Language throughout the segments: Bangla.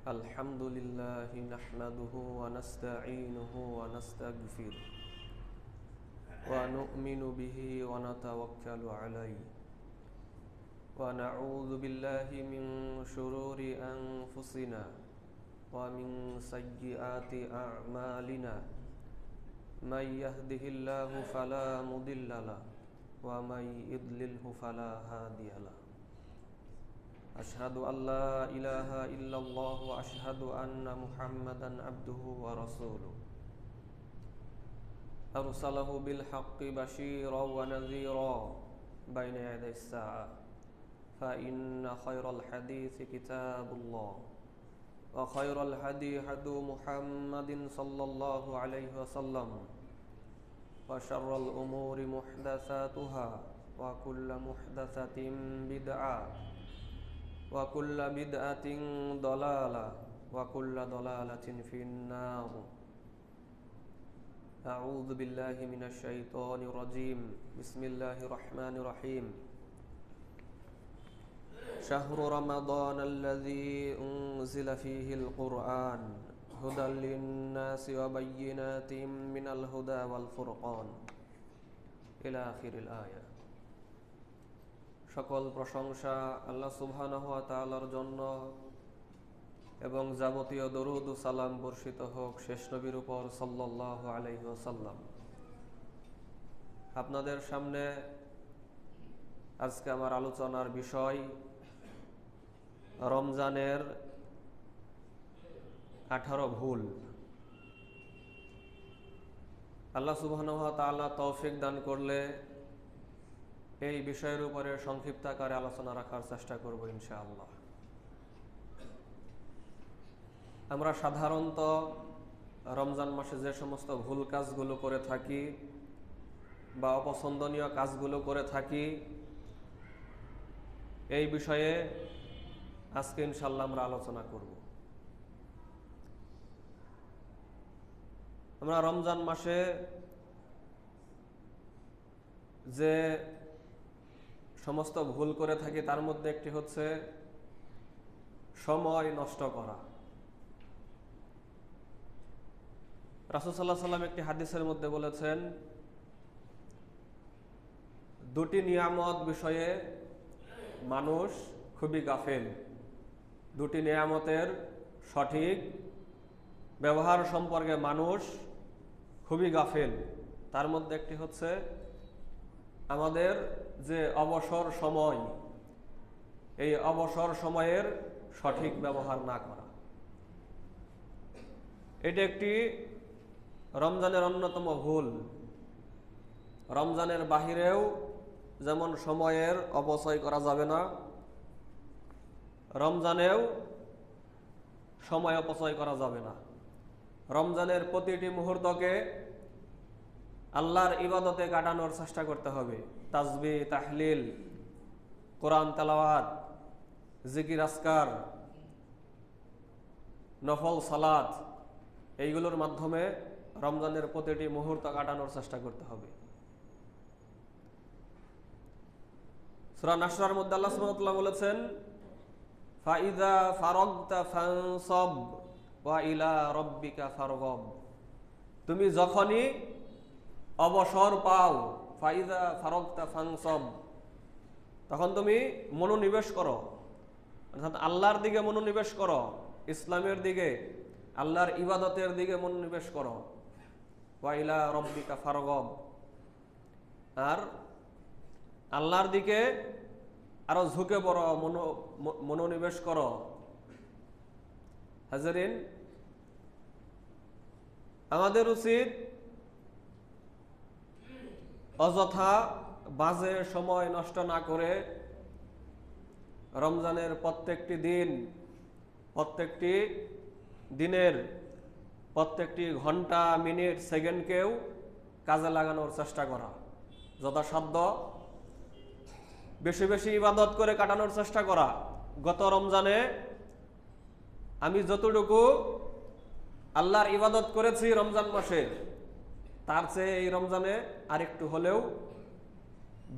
الحمد لله نحمده ونستعينه ونستغفره ونؤمن به ونتوكل عليه ونعوذ بالله من شرور أنفسنا ومن سيئات أعمالنا من يهده الله فلا مضل له ومن يضلله فلا هادي له أشهد أن لا إله إلا الله وأشهد أن محمدا عبده ورسوله أرسله بالحق بشيرا ونذيرا بين يدي الساعة فإن خير الحديث كتاب الله وخير الهدي هدي محمد صلى الله عليه وسلم وشر الأمور محدثاتها وكل محدثة بدعة وكل بدعة ضلالة وكل ضلالة في النار أعوذ بالله من الشيطان الرجيم بسم الله الرحمن الرحيم شهر رمضان الذي أنزل فيه القرآن هدى للناس وبينات من الهدى والفرقان إلى آخر الآية সকল প্রশংসা আল্লাহ সুবহানাহু ওয়া তাআলার জন্য এবং যাবতীয় দরুদ ও সালাম বর্ষিত হোক শেষ নবীর উপর সাল্লাল্লাহু আলাইহি ওয়াসাল্লাম। আপনাদের সামনে আজকে আমার আলোচনার বিষয় রমজানের 18 ভুল। আল্লাহ সুবহানাহু ওয়া তাআলা তৌফিক দান করলে এই বিষয়ের উপরে সংক্ষিপ্ত আকারে আলোচনা রাখার চেষ্টা করব ইনশাআল্লাহ। আমরা সাধারণত রমজান মাসে যে সমস্ত ভুল কাজগুলো করে থাকি বা অপছন্দনীয় কাজগুলো করে থাকি এই বিষয়ে আজকে ইনশাআল্লাহ আমরা আলোচনা করব। আমরা রমজান মাসে যে সমস্ত ভুল করে থাকি তার মধ্যে একটি হচ্ছে সময় নষ্ট করা। রাসূল সাল্লাল্লাহু আলাইহি ওয়াসাল্লাম একটি হাদিসের মধ্যে বলেছেন, দুটি নিয়ামত বিষয়ে মানুষ খুবই গাফেল। দুটি নিয়ামতের সঠিক ব্যবহার সম্পর্কে মানুষ খুবই গাফেল। তার মধ্যে একটি হচ্ছে আমাদের যে অবসর সময়, এই অবসর সময়ের সঠিক ব্যবহার না করা। এটি একটি রমজানের অন্যতম ভুল। রমজানের বাহিরেও যেমন সময়ের অপচয় করা যাবে না, রমজানেও সময় অপচয় করা যাবে না। রমজানের প্রতিটি মুহূর্তকে আল্লাহর ইবাদতে কাটানোর চেষ্টা করতে হবে। তাসবিহ, তাহলিল, কোরআন তেলাওয়াত, জিকির আজকার, নফল সালাত, এইগুলোর মাধ্যমে রমজানের প্রতিটি মুহূর্ত কাটানোর চেষ্টা করতে হবে। সূরা নাসরের মধ্যে আল্লাহ সুবহানাহু ওয়া তাআলা বলেছেন, ফাইযা ফারাগতা ফানসাব ওয়া ইলা রাব্বিকা ফারগাব। তুমি যখনই অবসর পাও, ফাইযা ফারাগতা ফানসাব, তখন তুমি মনোনিবেশ করো, অর্থাৎ আল্লাহর দিকে মনোনিবেশ করো, ইসলামের দিকে, আল্লাহর ইবাদতের দিকে মনোনিবেশ করো। ওয়া ইলা রাব্বিকা ফারগাব, আর আল্লাহর দিকে আরো ঝুঁকে পড়ো, মনোনিবেশ করো। হাজরিন, আমাদের উচিত অযথা বাজে সময় নষ্ট না করে রমজানের প্রত্যেকটি দিন, প্রত্যেকটি দিনের প্রত্যেকটি ঘন্টা, মিনিট, সেকেন্ডকেও কাজে লাগানোর চেষ্টা করা, যথাসাধ্য বেশি বেশি ইবাদত করে কাটানোর চেষ্টা করা। গত রমজানে আমি যতটুকু আল্লাহর ইবাদত করেছি রমজান মাসে, তার চেয়ে এই রমজানে আরেকটু হলেও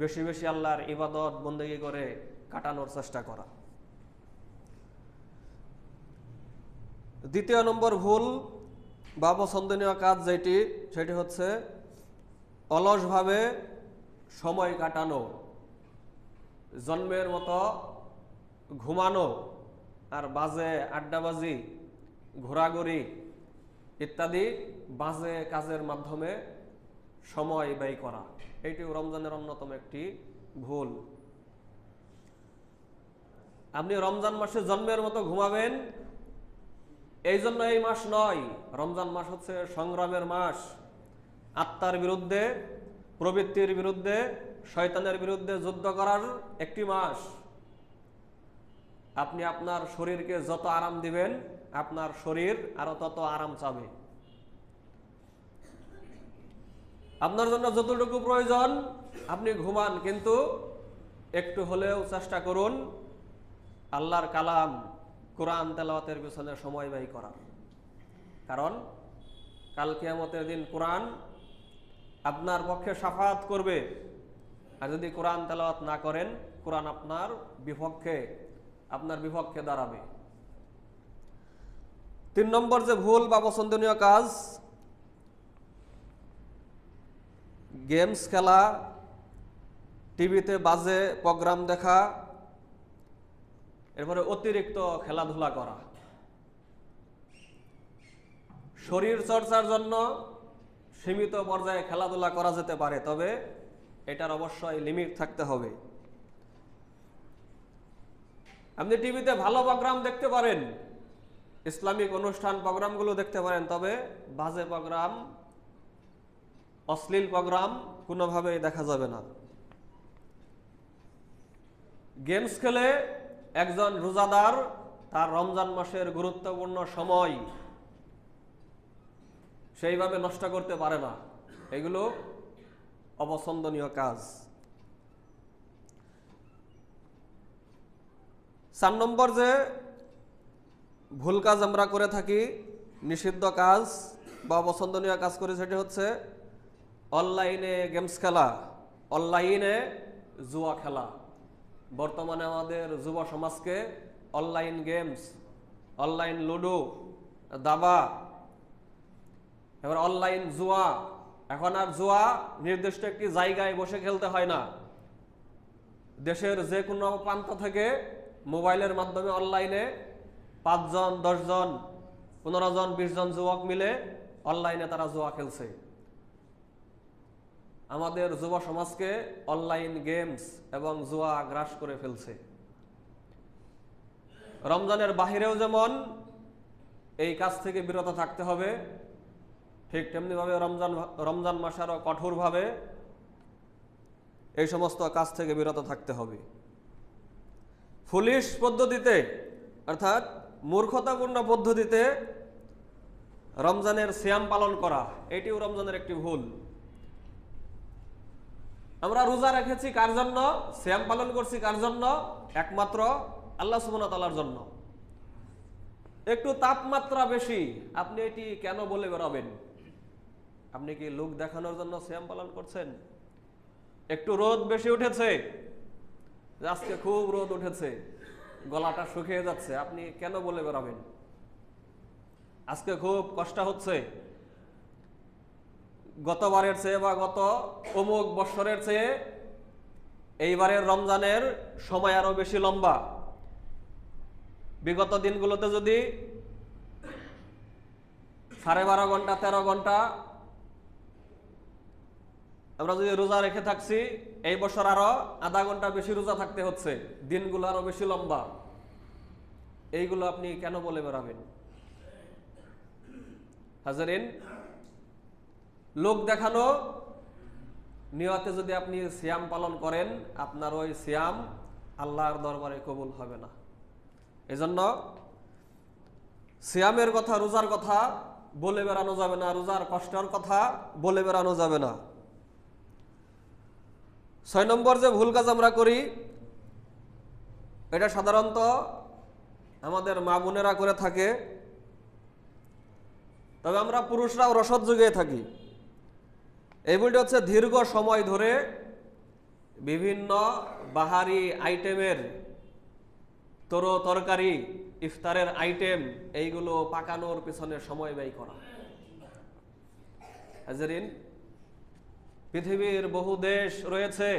বেশি বেশি আল্লাহর ইবাদত বন্দেগী করে কাটানোর চেষ্টা করা। দ্বিতীয় নম্বর ভুল বা অপছন্দনীয় কাজ সেটি হচ্ছে অলসভাবে সময় কাটানো, জন্মের মতো ঘুমানো, আর বাজে আড্ডাবাজি, ঘোরাঘুরি ইত্যাদি বাজে কাজের মাধ্যমে সময় ব্যয় করা। এটিও রমজানের অন্যতম একটি ভুল। আপনি রমজান মাসে জন্মের মতো ঘুমাবেন, এই জন্য এই মাস নয়। রমজান মাস হচ্ছে সংগ্রামের মাস, আত্মার বিরুদ্ধে, প্রবৃত্তির বিরুদ্ধে, শয়তানের বিরুদ্ধে যুদ্ধ করার একটি মাস। আপনি আপনার শরীরকে যত আরাম দিবেন, আপনার শরীর আরো তত আরাম চাবে। আপনার জন্য যতটুকু প্রয়োজন আপনি ঘুমান, কিন্তু একটু হলেও চেষ্টা করুন আল্লাহর কালাম কোরআন তেলাওয়াতের পিছনে সময় ব্যয় করার। কারণ কাল কিয়ামতের দিন কোরআন আপনার পক্ষে শাফাত করবে, আর যদি কোরআন তেলাওয়াত না করেন কোরআন আপনার বিপক্ষে দাঁড়াবে। 3 নম্বর যে ভুল বা পছন্দনীয় কাজ, গেমস খেলা, টিভিতে বাজে প্রোগ্রাম দেখা, এরপরে অতিরিক্ত খেলাধুলা করা। শরীর চর্চার জন্য সীমিত পর্যায়ে খেলাধুলা করা যেতে পারে, তবে এটার অবশ্যই লিমিট থাকতে হবে। আপনি টিভিতে ভালো প্রোগ্রাম দেখতে পারেন, ইসলামিক অনুষ্ঠান প্রোগ্রামগুলো দেখতে পারেন, তবে বাজে প্রোগ্রাম, অশ্লীল প্রোগ্রাম কোনোভাবেই দেখা যাবে না। গেমস খেলে একজন রোজাদার তার রমজান মাসের গুরুত্বপূর্ণ সময় সেইভাবে নষ্ট করতে পারে না। এগুলো অপছন্দনীয় কাজ। 4 নম্বর যে ভুল কাজ আমরা করে থাকি, নিষিদ্ধ কাজ বা অপছন্দনীয় কাজ করে, সেটি হচ্ছে অনলাইনে গেমস খেলা, অনলাইনে জুয়া খেলা। বর্তমানে আমাদের যুব সমাজকে অনলাইন গেমস, অনলাইন লুডো, দাবা, এবার অনলাইন জুয়া। এখন আর জুয়া নির্দিষ্ট একটি জায়গায় বসে খেলতে হয় না, দেশের যে কোনো প্রান্ত থেকে মোবাইলের মাধ্যমে অনলাইনে 5 জন, 10 জন, 15 জন, 20 জন যুবক মিলে অনলাইনে তারা জুয়া খেলছে। আমাদের যুব সমাজকে অনলাইন গেমস এবং জুয়া গ্রাস করে ফেলছে। রমজানের বাহিরেও যেমন এই কাজ থেকে বিরত থাকতে হবে, ঠিক তেমনিভাবে রমজান মাসে আরো কঠোরভাবে এই সমস্ত কাজ থেকে বিরত থাকতে হবে। ফুলিশ পদ্ধতিতে, অর্থাৎ মূর্খতাপূর্ণ পদ্ধতিতে রমজানের সিয়াম পালন করা, এটিও রমজানের একটি ভুল। আমরা রোজা রেখেছি কার জন্য? সিয়াম পালন করছি কার জন্য? একমাত্র আল্লাহ সুবহানাহু ওয়া তাআলার জন্য। একটু তাপমাত্রা বেশি, আপনি এটি কেন বলে বেরোবেন? আপনি কি লোক দেখানোর জন্য সিয়াম পালন করছেন? একটু রোদ বেশি উঠেছে, আজকে খুব রোদ উঠেছে, গলাটা শুকিয়ে যাচ্ছে, আপনি কেন বলে বেরোবেন? আজকে খুব কষ্ট হচ্ছে, গতবারের চেয়ে বা গত অমুক বৎসরের চেয়ে এইবারের রমজানের সময় আরো বেশি লম্বা। বিগত দিনগুলোতে যদি 12.5 ঘন্টা 13 ঘন্টা আমরা যদি রোজা রেখে থাকছি, এই বছর আরো আধা ঘন্টা বেশি রোজা থাকতে হচ্ছে, দিনগুলো আরো বেশি লম্বা। এইগুলো আপনি কেন বলে বেড়াবেন? হাজারিন, লোক দেখানো নিয়তে যদি আপনি সিয়াম পালন করেন, আপনার ওই সিয়াম আল্লাহর দরবারে কবুল হবে না। এজন্য সিয়ামের কথা, রোজার কথা বলে বেড়ানো যাবে না, রোজার কষ্টের কথা বলে বেড়ানো যাবে না। 6 নম্বর যে ভুল কাজ আমরা করি, এটা সাধারণত আমাদের মা বোনেরা করে থাকে, তবে আমরা পুরুষরাও রসদ জুগিয়ে থাকি। এই ভুলটা হচ্ছে দীর্ঘ সময় ধরে বিভিন্ন বাহারি আইটেমের তরকারি ইফতারের আইটেম এইগুলো পাকানোর পিছনে সময় ব্যয় করা। হাজারিন, পৃথিবীর বহু দেশ রয়েছে,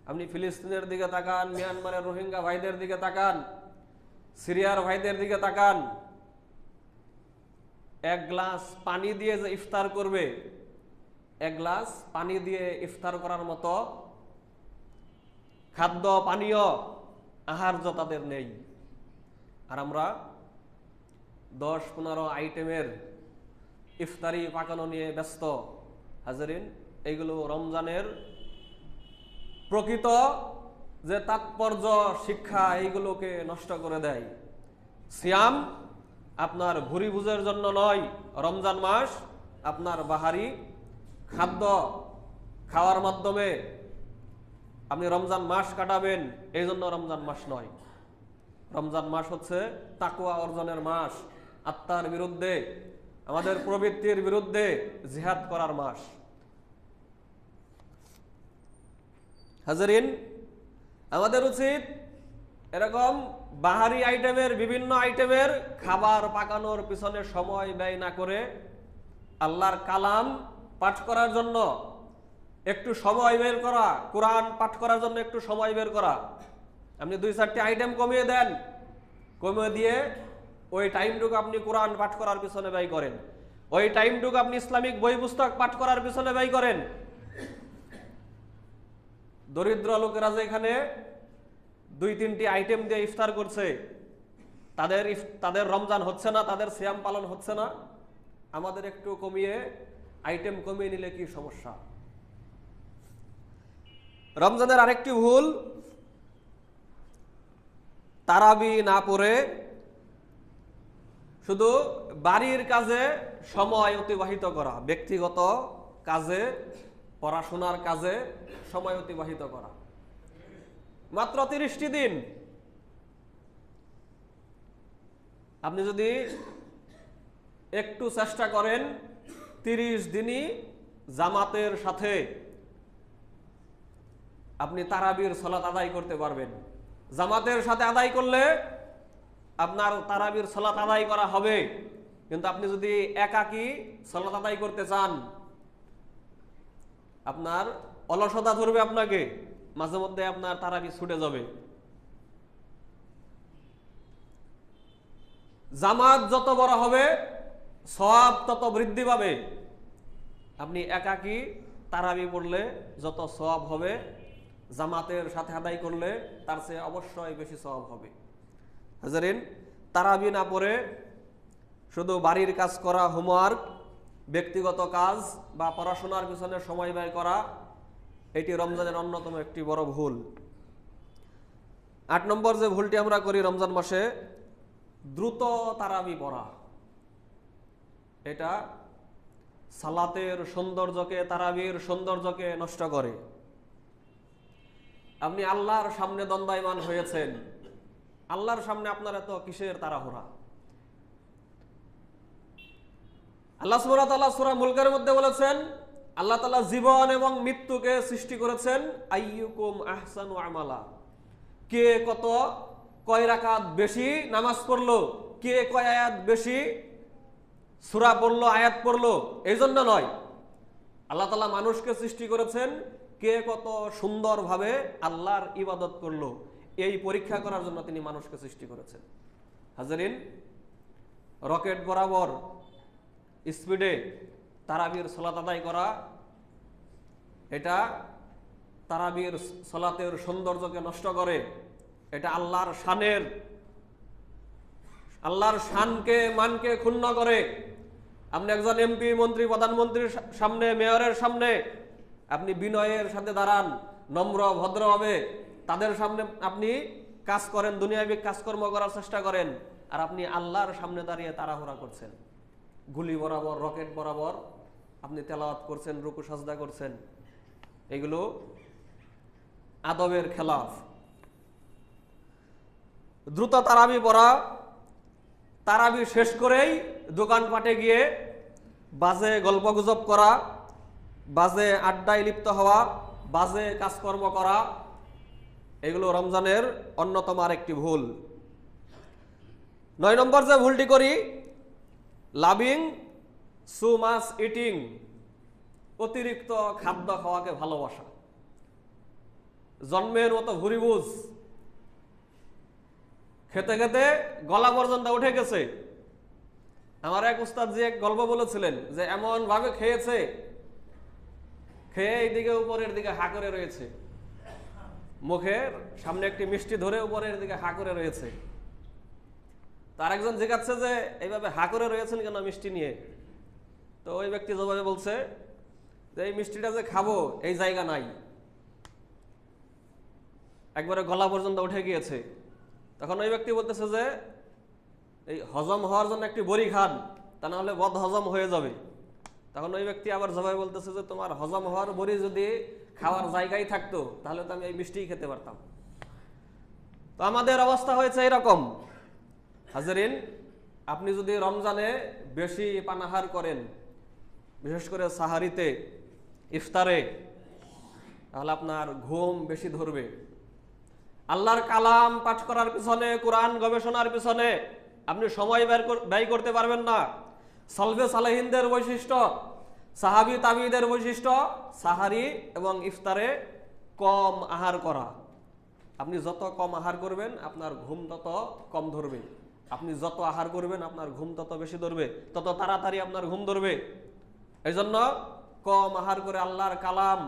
আপনি ফিলিস্তিনের দিকে তাকান, মিয়ানমারের রোহিঙ্গা ভাইদের দিকে তাকান, সিরিয়ার ভাইদের দিকে তাকান, এক গ্লাস পানি দিয়ে যে ইফতার করবে, এক গ্লাস পানি দিয়ে ইফতার করার মতো খাদ্য পানীয় আহার্য তাদের নেই। আর আমরা 10-15 আইটেমের ইফতারি পাকানো নিয়ে ব্যস্ত। হাজারিন, এইগুলো রমজানের প্রকৃত যে তাৎপর্য শিক্ষা এইগুলোকে নষ্ট করে দেয়। সিয়াম আপনার ভুরি ভুজের জন্য নয়, রমজান মাস আপনার বাহারি খাদ্য খাওয়ার মাধ্যমে আপনি রমজান মাস কাটাবেন, এই জন্য রমজান মাস নয়। রমজান মাস হচ্ছে তাকওয়া অর্জনের মাস, আত্মার বিরুদ্ধে, আমাদের প্রবৃত্তির বিরুদ্ধে জিহাদ করার মাস। হাজারিন, আমাদের উচিত এরকম বাহারি আইটেমের, বিভিন্ন আইটেমের খাবার পাকানোর পিছনে সময় ব্যয় না করে আল্লাহর কালাম পাঠ করার জন্য একটু সময় বের করা, কোরআন পাঠ করার জন্য একটু সময় বের করা। আপনি 2-4টি আইটেম কমিয়ে দেন, কমিয়ে দিয়ে ওই টাইমটুকু আপনি কোরআন পাঠ করার পিছনে ব্যয় করেন, ওই টাইমটুকু আপনি ইসলামিক বই পুস্তক পাঠ করার পিছনে ব্যয় করেন। দরিদ্র লোকেরা যে এখানে 2-3টি আইটেম দিয়ে ইফতার করছে, তাদের রমজান হচ্ছে না, তাদের সিয়াম পালন হচ্ছে না। আমাদের একটু কমিয়ে, আইটেম কমিয়ে নিলে কি সমস্যা? রমজানের আরেকটি ভুল, তারাবি না পড়ে শুধু বাড়ির কাজে সময় অতিবাহিত করা, ব্যক্তিগত কাজে, পড়াশোনার কাজে সময় অতিবাহিত করা। মাত্র 30টি দিন, আপনি যদি একটু চেষ্টা করেন 30 দিনই জামাতের সাথে আপনি তারাবির সালাত আদায় করতে পারবেন। জামাতের সাথে আদায় করলে আপনার তারাবির সালাত আদায় করা হবে, কিন্তু আপনি যদি একাকী সালাত আদায় করতে চান, আপনার অলসতা ধরবে, আপনাকে মাঝে মধ্যে আপনার তারাবি ছুটে যাবে। জামাত যত বড় হবে সওয়াব তত বৃদ্ধি পাবে। আপনি একাকী তারাবি পড়লে যত সওয়াব হবে, জামাতের সাথে আদায় করলে তার চেয়ে অবশ্যই বেশি সওয়াব হবে। হাজারিন, তারাবি না পড়ে শুধু বাড়ির কাজ করা, হোমওয়ার্ক, ব্যক্তিগত কাজ বা পড়াশোনার পিছনে সময় ব্যয় করা, এটি রমজানের অন্যতম একটি বড় ভুল। 8 নম্বর যে ভুলটি আমরা করি রমজান মাসে, দ্রুত তারাবি পড়া। এটা সালাতের সৌন্দর্যকে, তারাবির সৌন্দর্যকে নষ্ট করে। আপনি আল্লাহর সামনে দ্বন্দ্বায়মান হয়েছেন, আল্লাহর সামনে আপনার এত কিসের তাড়াহুড়া? আল্লাহ সুবহানাহু ওয়া তাআলা সূরা মুলকের মধ্যে বলেছেন, আল্লাহ তাআলা জীবন এবং মৃত্যুকে সৃষ্টি করেছেন আইয়ুকুম আহসানু আমালা। কে কয় রাকাত বেশি নামাজ পড়লো, কে কয় আয়াত বেশি সূরা পড়লো, আয়াত পড়লো, এই জন্য নয়। আল্লাহ তাআলা মানুষকে সৃষ্টি করেছেন কে কত সুন্দরভাবে আল্লাহর ইবাদত করলো, এই পরীক্ষা করার জন্য তিনি মানুষকে সৃষ্টি করেছেন। হাজারিন, রকেট বরাবর স্পিডে তারাবির সালাত আদায় করা, এটা তারাবির সালাতের সৌন্দর্যকে নষ্ট করে। এটা আল্লাহর শানকে, মানকে ক্ষুণ্ণ করে। আপনি একজন এমপি, মন্ত্রী, প্রধানমন্ত্রীর সামনে, মেয়রের সামনে আপনি বিনয়ের সাথে দাঁড়ান, নম্র ভদ্রভাবে তাদের সামনে আপনি কাজ করেন, দুনিয়াবী কাজকর্ম করার চেষ্টা করেন, আর আপনি আল্লাহর সামনে দাঁড়িয়ে তাড়াহুড়া করছেন, গুলি বরাবর, রকেট বরাবর আপনি তেলাওয়াত করছেন, রুকু সাজদা করছেন। এগুলো আদবের খেলাফ। দ্রুত তারাবি পড়া, তারাবি শেষ করেই দোকানপাটে গিয়ে বাজে গল্পগুজব করা, বাজে আড্ডায় লিপ্ত হওয়া, বাজে কাজকর্ম করা, এগুলো রমজানের অন্যতম আরেকটি ভুল। 9 নম্বর যে ভুলটি করি, লাভিং সো মাচ ইটিং, অতিরিক্ত খাদ্য খাওয়াকে ভালোবাসা। জন্মের মতো ভুরিভুজ, খেতে খেতে গলা পর্যন্ত উঠে গেছে। আমার এক উস্তাদ যে এক গল্প বলেছিলেন যে এমন ভাবে খেয়েছে, খেয়ে এইদিকে উপরের দিকে হা করে রয়েছে, মুখের সামনে একটি মিষ্টি ধরে উপরের দিকে হা করে রয়েছে। তার একজন জিজ্ঞাসা যে এইভাবে হা করে রয়েছেন কেন মিষ্টি নিয়ে? তো ওই ব্যক্তি জবাবে বলছে যে এই মিষ্টিটা যে খাবো এই জায়গা নাই, একবারে গলা পর্যন্ত উঠে গিয়েছে। তখন ওই ব্যক্তি বলতেছে যে এই হজম হওয়ার জন্য একটি বড়ি খান, তা না হলে বদ হজম হয়ে যাবে। তখন ওই ব্যক্তি আবার জবাবে বলতেছে যে তোমার হজম হওয়ার বড়ি যদি খাওয়ার জায়গায় থাকতো তাহলে তো আমি এই মিষ্টিই খেতে পারতাম। তো আমাদের অবস্থা হয়েছে এরকম। হাজেরিন, আপনি যদি রমজানে বেশি পানাহার করেন, বিশেষ করে সাহারিতে, ইফতারে, তাহলে আপনার ঘুম বেশি ধরবে। আল্লাহর কালাম পাঠ করার পিছনে, কোরআন গবেষণার পিছনে আপনি সময় ব্যয় করতে পারবেন না। সালফে সালেহিনদের বৈশিষ্ট্য, সাহাবী তাবিদের বৈশিষ্ট্য, সাহারি এবং ইফতারে কম আহার করা। আপনি যত কম আহার করবেন আপনার ঘুম তত কম ধরবে। আপনি যত আহার করবেন আপনার ঘুম তত বেশি ধরবে, তত তাড়াতাড়ি আপনার ঘুম ধরবে। এই জন্য কম আহার করে আল্লাহর কালাম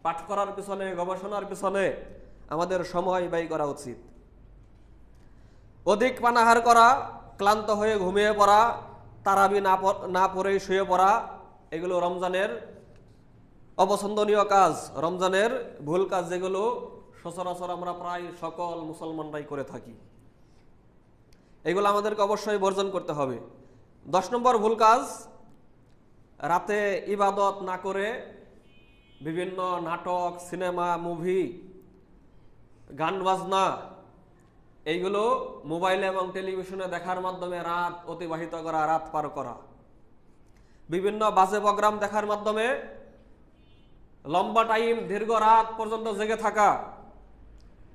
পাঠ করার পিছনে, গবেষণার পিছনে আমাদের সময় ব্যয় করা উচিত। অধিক পানাহার করা, ক্লান্ত হয়ে ঘুমিয়ে পড়া, তারাবি না পড়েই শুয়ে পড়া, এগুলো রমজানের অপছন্দনীয় কাজ, রমজানের ভুল কাজ, যেগুলো সচরাচর আমরা প্রায় সকল মুসলমানরাই করে থাকি। এগুলো আমাদেরকে অবশ্যই বর্জন করতে হবে। 10 নম্বর ভুল কাজ, রাতে ইবাদত না করে বিভিন্ন নাটক, সিনেমা, মুভি, গান বাজনা, এইগুলো মোবাইলে এবং টেলিভিশনে দেখার মাধ্যমে রাত অতিবাহিত করা, রাত পার করা। বিভিন্ন বাজে প্রোগ্রাম দেখার মাধ্যমে লম্বা টাইম, দীর্ঘ রাত পর্যন্ত জেগে থাকা।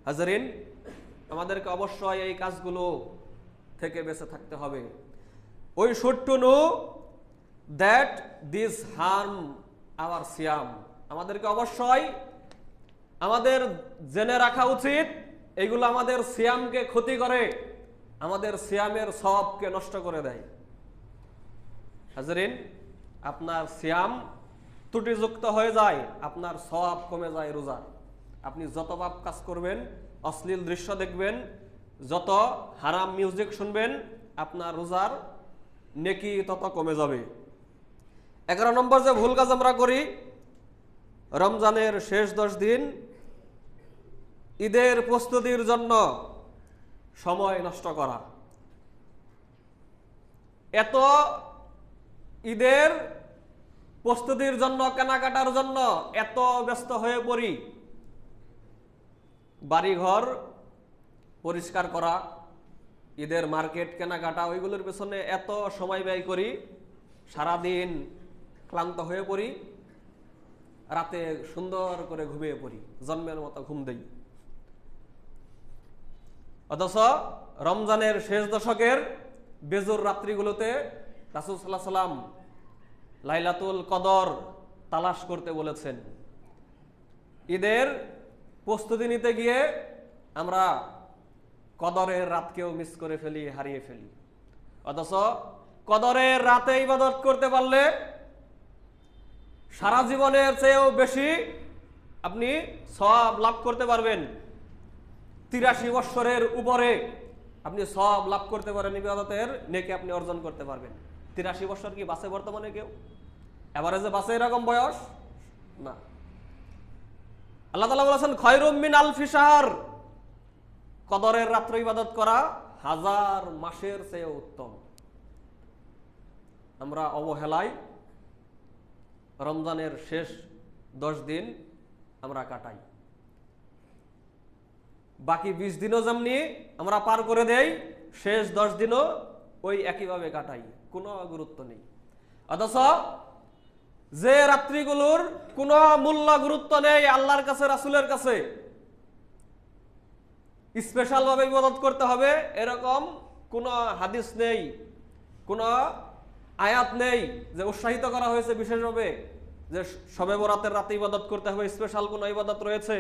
হাজরিন, আমাদেরকে অবশ্যই এই কাজগুলো থেকে বেঁচে থাকতে হবে। We should to know that this harm our সিয়াম। আমাদেরকে অবশ্যই আমাদের জেনে রাখা উচিত এইগুলো আমাদের সিয়ামকে ক্ষতি করে, আমাদের সিয়ামের সওয়াবকে নষ্ট করে দেয়। হাজরিন, আপনার সিয়াম ত্রুটিযুক্ত হয়ে যায়, আপনার সওয়াব কমে যায় রোজার। আপনি যত পাপ কাজ করবেন, অশ্লীল দৃশ্য দেখবেন, যত হারাম মিউজিক শুনবেন, আপনার রোজার নেকি তত কমে যাবে। 11 নম্বর যে ভুল কাজ আমরা করি, রমজানের শেষ 10 দিন ঈদের প্রস্তুতির জন্য সময় নষ্ট করা। এত ঈদের প্রস্তুতির জন্য, কেনাকাটার জন্য এত ব্যস্ত হয়ে পড়ি, বাড়িঘর পরিষ্কার করা, ঈদের মার্কেট, কেনাকাটা, ওইগুলোর পেছনে এত সময় ব্যয় করি, সারাদিন ক্লান্ত হয়ে পড়ি, রাতে সুন্দর করে ঘুমিয়ে পড়ি, জন্মের মতো ঘুম দেই। অথচ রমজানের শেষ দশকের বেজুর রাত্রিগুলোতে রাসূল সাল্লাল্লাহু আলাইহি সাল্লাম লাইলাতুল কদর তালাশ করতে বলেছেন। ঈদের প্রস্তুতি নিতে গিয়ে আমরা কদরের রাতকেও মিস করে ফেলি, হারিয়ে ফেলি। অথচ কদরের রাতে ইবাদত করতে পারলে সারা জীবনের চেয়েও বেশি আপনি সওয়াব লাভ করতে পারবেন। 83 বছরের উপরে আপনি সওয়াব লাভ করতে পারেন, ইবাদতের নেকি আপনি অর্জন করতে পারবেন। 83 বছর কি বাঁচে বর্তমানে কেউ? এভারেজে বাঁচে এরকম বয়স? না। আল্লাহ তাআলা বলেছেন খয়রুম মিন আলফি শাহর, কদরের রাত্র ইবাদত করা 1000 মাসের চেয়ে উত্তম। আমরা অবহেলায় রমজানের শেষ 10 দিন আমরা কাটাই, বাকি 20 দিনও যেমনি আমরা পার করে দেই, শেষ 10 দিনও ওই একইভাবে কাটাই, কোনো গুরুত্ব নেই। অথচ যে রাত্রিগুলোর কোনো মূল্য গুরুত্ব নেই আল্লাহর কাছে, রাসূলের কাছে, স্পেশাল ভাবে ইবাদত করতে হবে এরকম কোনো হাদিস নেই, কোনো আয়াত নেই যে উৎসাহিত করা হয়েছে বিশেষভাবে যে শবে বরাতের রাতে ইবাদত করতে হবে, স্পেশাল কোনো ইবাদত রয়েছে।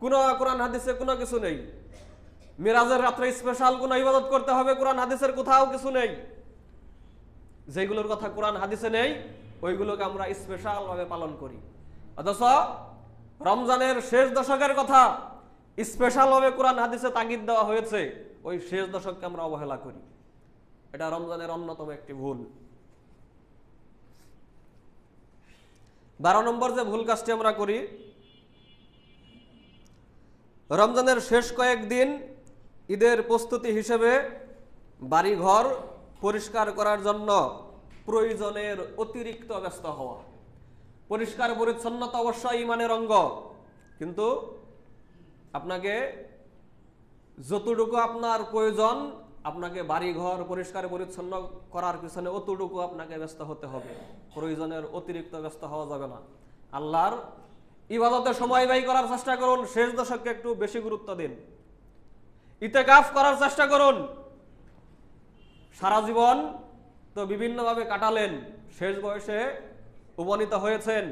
কোনো কোরআন হাদিসে কোনো কিছু নেই। মিরাজের রাত্রে স্পেশাল কোনো ইবাদত করতে হবে, কোরআন হাদিসের কোথাও কিছু নেই। যেগুলোর কথা কোরআন হাদিসে নেই ওইগুলোকে আমরা স্পেশাল ভাবে পালন করি। অথচ রমজানের শেষ দশকের কথা স্পেশাল ভাবে কোরআন হাদিসে তাগিদ দেওয়া হয়েছে, ওই শেষ দশককে আমরা অবহেলা করি। এটা রমজানের অন্যতম একটি ভুল। 12 নম্বর যে ভুল কাজটি আমরা করি, রমজানের শেষ কয়েকদিন ঈদের প্রস্তুতি হিসেবে বাড়িঘর পরিষ্কার করার জন্য প্রয়োজনের অতিরিক্ত ব্যস্ত হওয়া। পরিষ্কার পরিচ্ছন্নতা অবশ্যই ঈমানের অঙ্গ, কিন্তু আপনাকে যতটুকু আপনার প্রয়োজন আপনাকে বাড়িঘর পরিষ্কার পরিচ্ছন্ন করার পিছনে অতটুকু আপনাকে ব্যস্ত হতে হবে। প্রয়োজনের অতিরিক্ত ব্যস্ত হওয়া যাবে না। আল্লাহর ইবাদতে সময় ব্যয় করার চেষ্টা করুন, শেষ দশককে একটু বেশি গুরুত্ব দিন। ইতিকাফ করার চেষ্টা করুন। সারা জীবন তো বিভিন্নভাবে কাটালেন, শেষ বয়সে উপনীত হয়েছেন,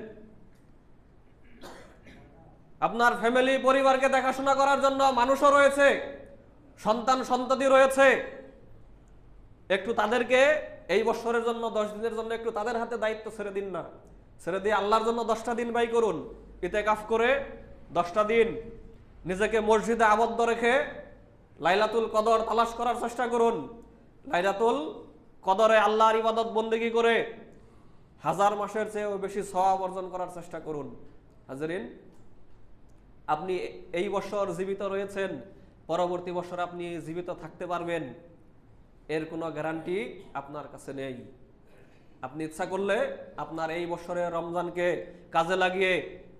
আপনার ফ্যামিলি পরিবারকে দেখাশোনা করার জন্য মানুষও রয়েছে, সন্তান সন্ততি রয়েছে। একটু তাদেরকে এই বছরের জন্য 10 দিনের জন্য একটু তাদের হাতে দায়িত্ব ছেড়ে দিন না, ছেড়ে দিয়ে আল্লাহর জন্য 10টা দিন ব্যয় করুন। ইতিকাফ করে 10টা দিন নিজেকে মসজিদে আবদ্ধ রেখে লাইলাতুল কদর তালাশ করার চেষ্টা করুন। লাইলাতুল কদরে আল্লাহর ইবাদত বন্দেগী করে 1000 মাসের চেয়েও বেশি সওয়াব অর্জন করার চেষ্টা করুন। হাজরিন, আপনি এই বছর জীবিত রয়েছেন, পরবর্তী বছর আপনি জীবিত থাকতে পারবেন এর কোনো গ্যারান্টি আপনার কাছে নেই। আপনি ইচ্ছা করলে আপনার এই বছরের রমজানকে কাজে লাগিয়ে,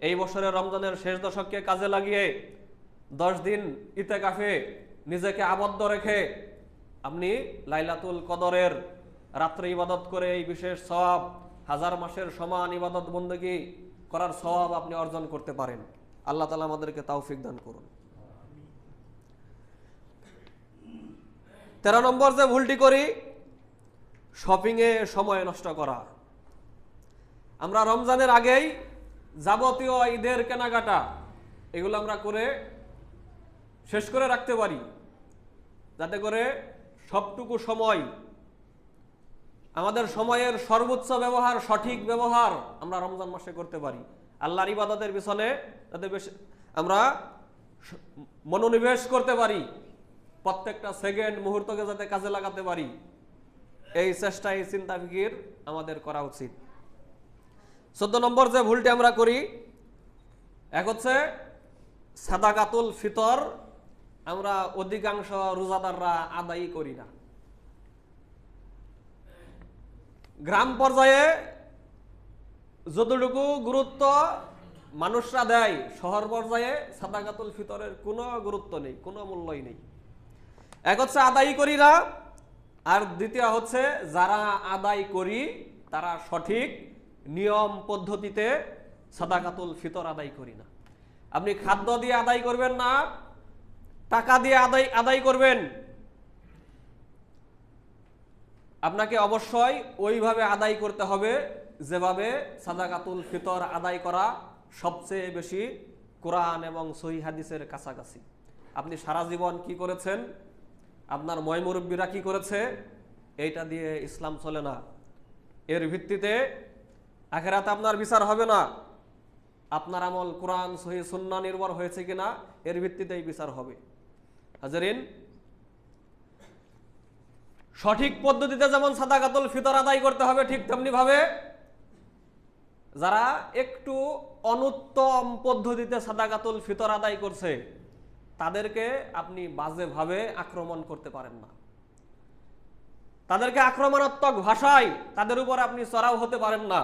এই বছরের রমজানের শেষ দশককে কাজে লাগিয়ে 10 দিন ইতিকাফে নিজেকে আবদ্ধ রেখে আপনি লাইলাতুল কদরের রাত্রে ইবাদত করে এই বিশেষ সওয়াব 1000 মাসের সমান ইবাদত বন্দেগী করার সওয়াব আপনি অর্জন করতে পারেন। আল্লাহ তাআলা আমাদেরকে তৌফিক দান করুন। 13 নম্বর যে ভুলটি করি, শপিংয়ে সময় নষ্ট করা। আমরা রমজানের আগেই যাবতীয় ঈদের কেনাকাটা এগুলো আমরা করে শেষ করে রাখতে পারি, যাতে করে সবটুকু সময়, আমাদের সময়ের সর্বোচ্চ ব্যবহার, সঠিক ব্যবহার আমরা রমজান মাসে করতে পারি। আল্লাহর ইবাদতের পিছনে যাতে আমরা মনোনিবেশ করতে পারি, প্রত্যেকটা সেকেন্ড মুহূর্তকে যাতে কাজে লাগাতে পারি, এই চেষ্টা, এই চিন্তা ফিকির আমাদের করা উচিত। 14 নম্বর যে ভুলটি আমরা করি, এক হচ্ছে সাদাকাতুল ফিতর আমরা অধিকাংশ রোজাদাররা আদায় করি না। গ্রাম পর্যায়ে যতটুকু গুরুত্ব মানুষরা দেয়, শহর পর্যায়ে সাদাকাতুল ফিতরের কোনো গুরুত্ব নেই, কোনো মূল্যই নেই। এক হচ্ছে আদায় করি না, আর দ্বিতীয় হচ্ছে যারা আদায় করি তারা সঠিক নিয়ম পদ্ধতিতে সাদাকাতুল ফিতর আদায় করি না। আপনি খাদ্য দিয়ে আদায় করবেন না, টাকা দিয়ে আদায় করবেন। আপনাকে অবশ্যই ওইভাবে আদায় করতে হবে যেভাবে সাদাকাতুল ফিতর আদায় করা সবচেয়ে বেশি কোরআন এবং সহিহ হাদিসের কাছাকাছি। আপনি সারা জীবন কি করেছেন, আপনার ময়মুরব্বীরা কি করেছে, এইটা দিয়ে ইসলাম চলে না। এর ভিত্তিতে আখিরাতে আপনার বিচার হবে না। আপনার আমল কোরআন সহিহ সুন্নাহ নির্ভর হয়েছে কিনা এর ভিত্তিতেই বিচার হবে। হাজরিন, সঠিক পদ্ধতিতে যেমন সাদাকাতুল ফিতর আদায় করতে হবে, ঠিক তেমনি ভাবে যারা একটু অনুত্তম পদ্ধতিতে সাদাকাতুল ফিতর আদায় করছে তাদেরকে আপনি বাজেভাবে আক্রমণ করতে পারেন না। তাদেরকে আক্রমণাত্মক ভাষায় তাদের উপর আপনি চড়াও হতে পারেন না।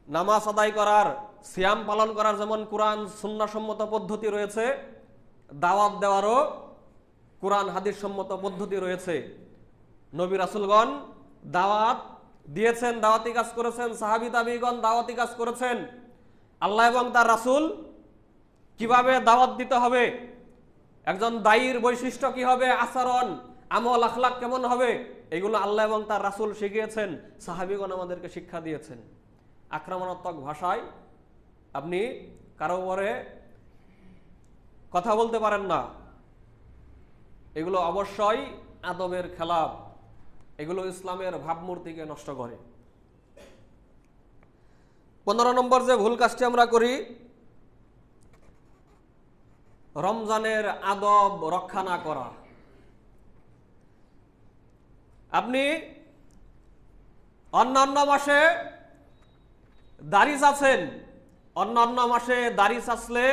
নামাজ আদায় করার, সিয়াম পালন করার যেমন কোরআন সুন্নাহ সম্মত পদ্ধতি রয়েছে, দাওয়াত দেওয়ারও কোরআন হাদিস সম্মত পদ্ধতি রয়েছে। নবী রাসূলগণ দাওয়াত দিয়েছেন, দাওয়াতি কাজ করেছেন, সাহাবী তাবিঈগণ দাওয়াতি কাজ করেছেন। আল্লাহ এবং তার রাসূল কিভাবে দাওয়াত দিতে হবে একজন দায়ীর বৈশিষ্ট্য কি হবে, আচরণ, আমল, আখলাক কেমন হবে, এগুলো আল্লাহ এবং তার রাসূল শিখিয়েছেন, সাহাবীগণ আমাদেরকে শিক্ষা দিয়েছেন। আক্রমণাত্মক ভাষায় আপনি কারো উপরে কথা বলতে পারেন না, এগুলো অবশ্যই আদবের খেলাফ, এগুলো ইসলামের ভাবমূর্তিকে নষ্ট করে। 15 নম্বর যে ভুল কাজটি আমরা করি, রমজানের আদব রক্ষা না করা। আপনি অন্যান্য মাসে দাড়ি চাচ্ছেন, অন্যান্য মাসে দাড়ি চাচলে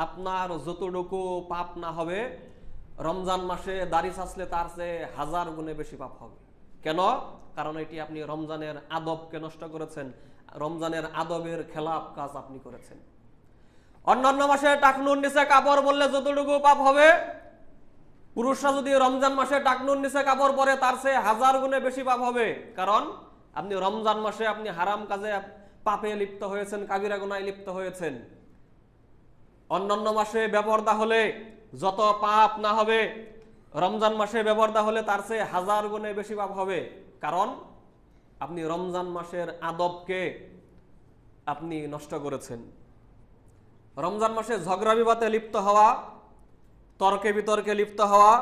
আপনার যতটুকু পাপ না হবে, রমজান মাসে দাড়ি চাচলে তার চেয়ে 1000 গুণে বেশি পাপ হবে। কেন? কারণ এটি আপনি রমজানের আদবকে নষ্ট করেছেন, রমজানের আদবের খেলাফ কাজ আপনি করেছেন। অন্যান্য মাসে টাকনুর নিচে কাপড় বললে যতটুকু পাপ হবে, পুরুষরা যদি রমজান মাসে টাকনুর নিচে কাপড় পরে তার চেয়ে 1000 গুণে বেশি পাপ হবে। কারণ আপনি রমজান মাসে আপনি হারাম কাজে, পাপে লিপ্ত হয়েছেন, কাবিরা গুনাহে লিপ্ত হয়েছেন। অন্যান্য মাসে বেপরদা হলে যত পাপ না হবে, রমজান মাসে বেপরদা হলে তার চেয়ে 1000 গুণে বেশি পাপ হবে। কারণ আপনি রমজান মাসের আদবকে আপনি নষ্ট করেছেন। রমজান মাসে ঝগড়া বিবাদে লিপ্ত হওয়া, তর্কে বিতর্কে লিপ্ত হওয়া,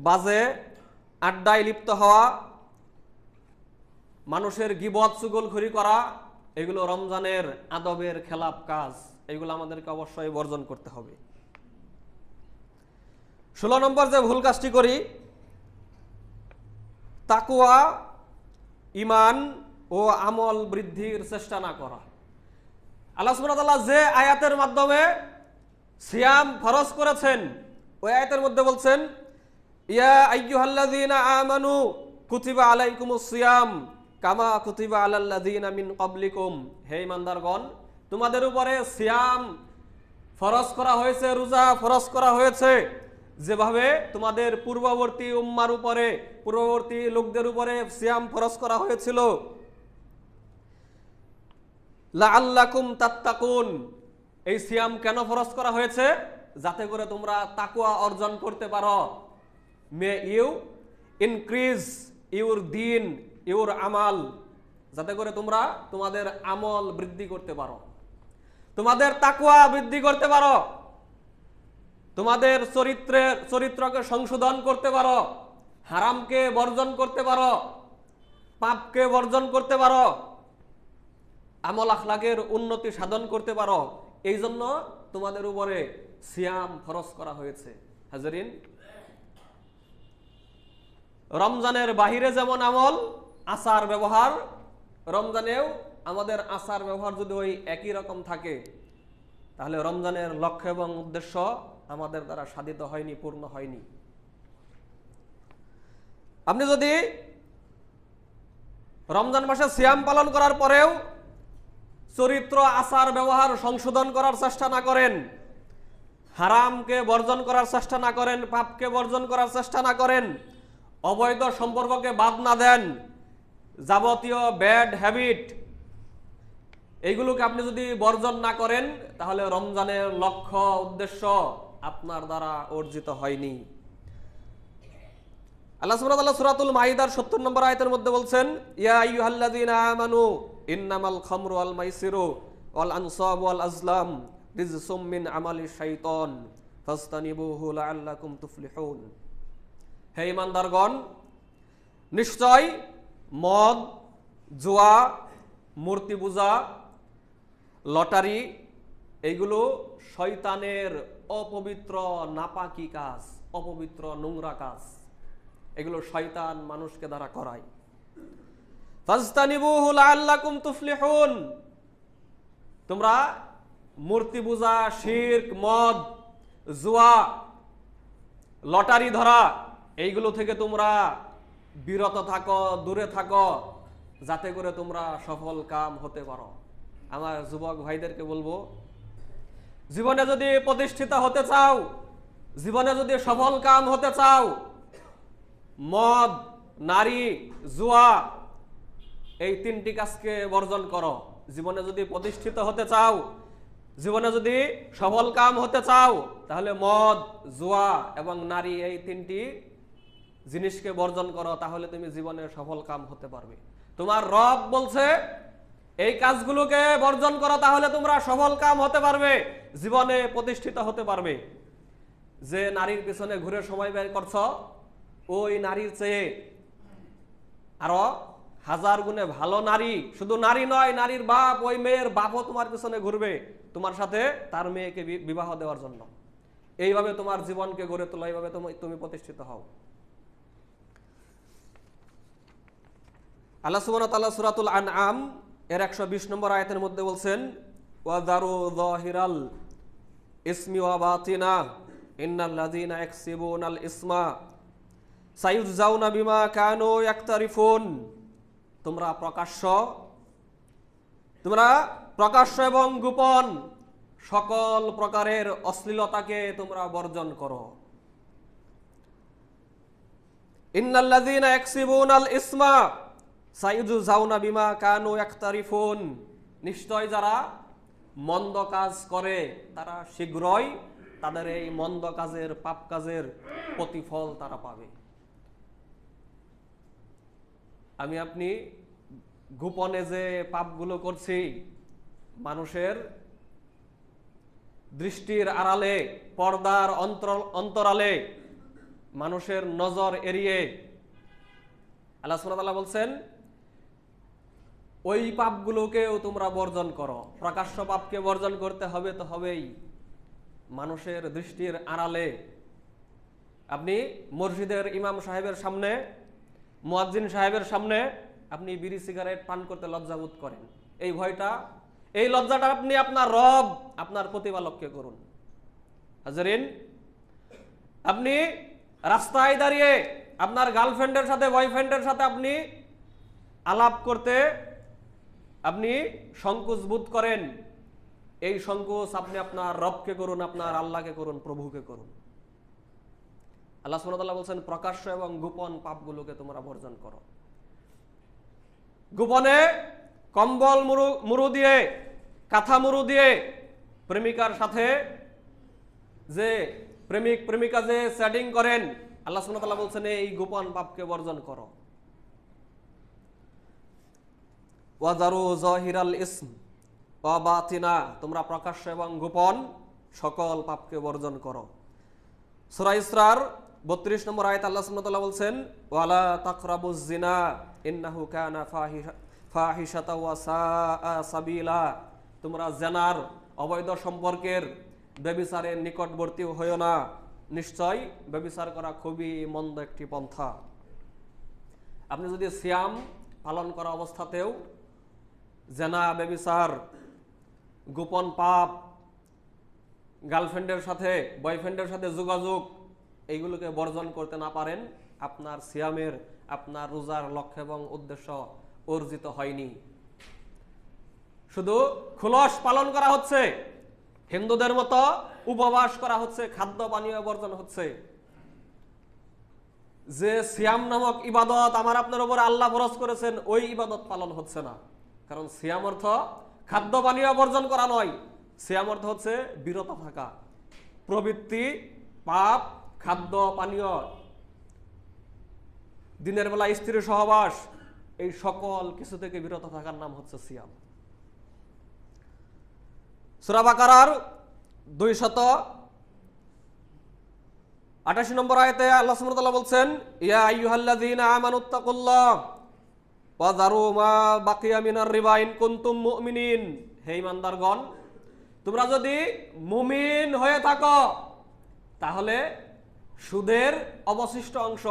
বাজে আড্ডায় লিপ্ত হওয়া, মানুষের গীবত চুগলখড়ি করা, এগুলো রমজানের আদবের খেলাফ কাজ, এগুলো আমাদেরকে অবশ্যই বর্জন করতে হবে। 16 নম্বর যে ভুল কাজটি করি, তাকওয়া, ঈমান ও আমল বৃদ্ধির চেষ্টা না করা। আল্লাহ সুবহানাহু ওয়া তাআলা যে আয়াতের মাধ্যমে সিয়াম ফরজ করেছেন, ওই আয়াতের মধ্যে বলছেন, ইয়া আইয়ুহাল্লাযীনা আমানু কুতিবা আলাইকুমুস সিয়াম কামা কুতিবা আলাল্লাযীনা মিন ক্বাবলিকুম। হে ঈমানদারগণ, তোমাদের উপরে সিয়াম ফরজ করা হয়েছে, রোজা ফরজ করা হয়েছে, যেভাবে তোমাদের পূর্ববর্তী উম্মার উপরে, পূর্ববর্তী লোকদের উপরে সিয়াম ফরজ করা হয়েছিল। লাআল্লাকুম তাত্তাকুন। এই সিয়াম কেন ফরজ করা হয়েছে? যাতে করে তোমরা তাকওয়া অর্জন করতে পারো। মে ইউ ইনক্রিজ ইউর দিন, ইউর আমাল, যাতে করে তোমরা তোমাদের আমল বৃদ্ধি করতে পারো, তোমাদের তাকওয়া বৃদ্ধি করতে পারো, তোমাদের চরিত্রকে সংশোধন করতে পারো, হারামকে বর্জন করতে পারো, পাপকে বর্জন করতে পারো, আমল আখলাকের উন্নতি সাধন করতে পারো। এই জন্য তোমাদের উপরে সিয়াম ফরজ করা হয়েছে। হাজরিন, রমজানের বাহিরে যেমন আমল, আচার ব্যবহার, রমজানেও আমাদের আচার ব্যবহার যদি ওই একই রকম থাকে, তাহলে রমজানের লক্ষ্য এবং উদ্দেশ্য আমাদের দ্বারা সাধিত হয়নি, পূর্ণ হয়নি। আপনি যদি রমজান মাসে সিয়াম পালন করার পরেও চরিত্র, আচার ব্যবহার সংশোধন করার চেষ্টা না করেন, হারামকে বর্জন করার চেষ্টা না করেন, পাপকে বর্জন করার চেষ্টা না করেন, অবৈধ সম্পর্ককে বাদ না দেন, যাবতীয় ব্যাড হ্যাবিট এইগুলোকে আপনি যদি বর্জন না করেন, তাহলে রমজানের লক্ষ্য উদ্দেশ্য আপনার দ্বারা অর্জিত হয়নি। আল্লাহ সুবহানাহু ওয়া তাআলা সূরাতুল মাইদার 70 নম্বর আয়াতের মধ্যে বলছেন, ইয়া আইয়ুহাল্লাযীনা আমানু ইন্নামাল খামরু ওয়াল মাইসিরু ওয়াল আনসাবু ওয়াল আজলাম রিজসুম মিন আমালিশ শাইতান ফাসতানিবুহু লাআল্লাকুম তুফলিহুন। হে ঈমানদারগণ, নিশ্চয় মদ, জুয়া, মূর্তি পূজা, লটারি এইগুলো শয়তানের অপবিত্র নাপাকি কাজ, অপবিত্র নোংরা কাজ, এগুলো শয়তান মানুষকে দ্বারা করায়। ফাসতানিবুহু লাআল্লাকুম তুফলিহুন। তোমরা মূর্তি পূজা, শিরক, মদ, জুয়া, লটারি ধরা এইগুলো থেকে তোমরা বিরত থাকো, দূরে থাকো, যাতে করে তোমরা সফল কাম হতে পারো। আমার যুবক ভাইদেরকে বলবো, জীবনে যদি প্রতিষ্ঠিত হতে চাও, জীবনে যদি সফল কাম হতে চাও, মদ, নারী, জুয়া এই 3টি কাজকে বর্জন করো। জীবনে যদি প্রতিষ্ঠিত হতে চাও, জীবনে যদি সফল কাম হতে চাও তাহলে মদ, জুয়া এবং নারী এই তিনটি জিনিসকে বর্জন করো, তাহলে তুমি জীবনে সফল কাম হতে পারবে। তোমার রব বলছে এই কাজগুলোকে বর্জন করো, তাহলে তোমরা সফল কাম হতে পারবে, জীবনে প্রতিষ্ঠিত হতে পারবে। যে নারীর পিছনে ঘুরে সময় ব্যয় করছ, ওই নারীর চেয়ে আরো হাজার গুণে ভালো নারী, শুধু নারী নয়, নারীর বাপ, ওই মেয়ের বাপও তোমার পিছনে ঘুরবে তোমার সাথে তার মেয়েকে বিবাহ দেওয়ার জন্য। এইভাবে তোমার জীবনকে গড়ে তোলো, এইভাবে তুমি প্রতিষ্ঠিত হও। আল্লাহ সুবহানাহু ওয়া তাআলা সূরাতুল আনআম এর 120 নম্বর আয়াতের মধ্যে বলছেন, ওয়াদারু যাহিরাল ইসমি ওয়া বাতিনা ইন্নাল্লাযীনা ইয়াকসিবুনাল ইসমা সায়ুজজাউনা বিমা কানু ইয়াকতারিফুন। তোমরা প্রকাশ্য এবং গোপন সকল প্রকারের অশ্লীলতাকে তোমরা বর্জন করো। ইন্নাল্লাযীনা ইয়াকসিবুনাল ইসমা সায়ুজজাউনা বিমা কানু ইয়াকতারিফুন। নিশ্চয় যারা মন্দ কাজ করে তারা শীঘ্রই তাদের এই মন্দ কাজের, পাপ কাজের প্রতিফল তারা পাবে। আমি আপনি গোপনে যে পাপগুলো করছি, মানুষের দৃষ্টির আড়ালে, পর্দার অন্তরালে, মানুষের নজর এড়িয়ে, আল্লাহ সুবহানাহু ওয়া তাআলা বলছেন ওই পাপগুলোকেও তোমরা বর্জন করো। প্রকাশ্য পাপকে বর্জন করতে হবে তো হবেই, মানুষের দৃষ্টির আড়ালে। আপনি মসজিদের ইমাম সাহেবের সামনে, মুয়াজ্জিন সাহেবের সামনে আপনি বিড়ি সিগারেট পান করতে লজ্জাবোধ করেন, এই ভয়টা, এই লজ্জাটা আপনি আপনার রব, আপনার প্রতিপালককে করুন। হাজরিন, আপনি রাস্তায় দাঁড়িয়ে আপনার গার্লফ্রেন্ডের সাথে, বয়ফ্রেন্ডের সাথে আপনি আলাপ করতে আপনি সংকোচ বোধ করেন, এই সংকোচ আপনি আপনার রবকে করুন, আপনার আল্লাহকে করুন, প্রভুকে করুন। আল্লাহ সুবহানাহু ওয়া তাআলা বলছেন প্রকাশ্য এবং গোপন পাপগুলোকে তোমরা বর্জন করো। গোপনে কম্বল মুরু দিয়ে, কাঁথা মুরু দিয়ে প্রেমিকার সাথে যে প্রেমিক প্রেমিকা যে চ্যাটিং করেন, আল্লাহ সুবহানাহু ওয়া তাআলা বলছেন এই গোপন পাপকে বর্জন করো। ওয়াজারু যাহিরাল ইসম ওয়া বাতিনা, তোমরা প্রকাশ্য এবং গোপন সকল পাপকে বর্জন করো। সূরা ইসরার 32 নম্বর আয়াত আল্লাহ সুবহানাহু ওয়া তাআলা বলছেন, ওয়ালা তাকরাবুজ জিনা ইন্নাহু কানা ফাহিশাতা ওয়া সাআ সাবিলা। তোমরা জিনার, অবৈধ সম্পর্কের, ব্যভিচারের নিকটবর্তী হইও না, নিশ্চয় ব্যভিচার করা খুবই মন্দ একটি পন্থা। আপনি যদি সিয়াম পালন করা অবস্থাতেও জিনা, ব্যভিচার, গোপন পাপ, গার্লফ্রেন্ডের সাথে, বয়ফ্রেন্ডের সাথে যোগাযোগ, এইগুলোকে বর্জন করতে না পারেন, আপনার সিয়ামের, আপনার রোজার লক্ষ্য এবং উদ্দেশ্য অর্জিত হয়নি। শুধু খোলস পালন করা হচ্ছে, হিন্দুদের মতো উপবাস করা হচ্ছে, খাদ্য পানীয় বর্জন হচ্ছে। যে সিয়াম নামক ইবাদত আমার আপনার উপর আল্লাহ ফরজ করেছেন, ওই ইবাদত পালন হচ্ছে না। কারণ সিয়াম অর্থ খাদ্য পানীয় বর্জন করা নয়, সিয়াম অর্থ হচ্ছে বিরত থাকা, প্রবৃত্তি, পাপ, খাদ্য পানীয়, দিনের বেলা স্ত্রীর সহবাস, এই সকল কিছু থেকে বিরত থাকার নাম হচ্ছে সিয়াম। সূরা বাকারার 288 নম্বর আয়াতে আল্লাহ সুবহানাহু ওয়া তাআলা বলছেন, ইয়া আইয়ুহাল্লাযীনা আমানুত্তাকুল্লাহ ওয়া যারু মা বাকিয়া মিনার রিবা ইন কুনতুম মুমিনিন। হে ঈমানদারগণ, তোমরা যদি মুমিন হয়ে থাকো তাহলে সুদের অবশিষ্ট অংশ,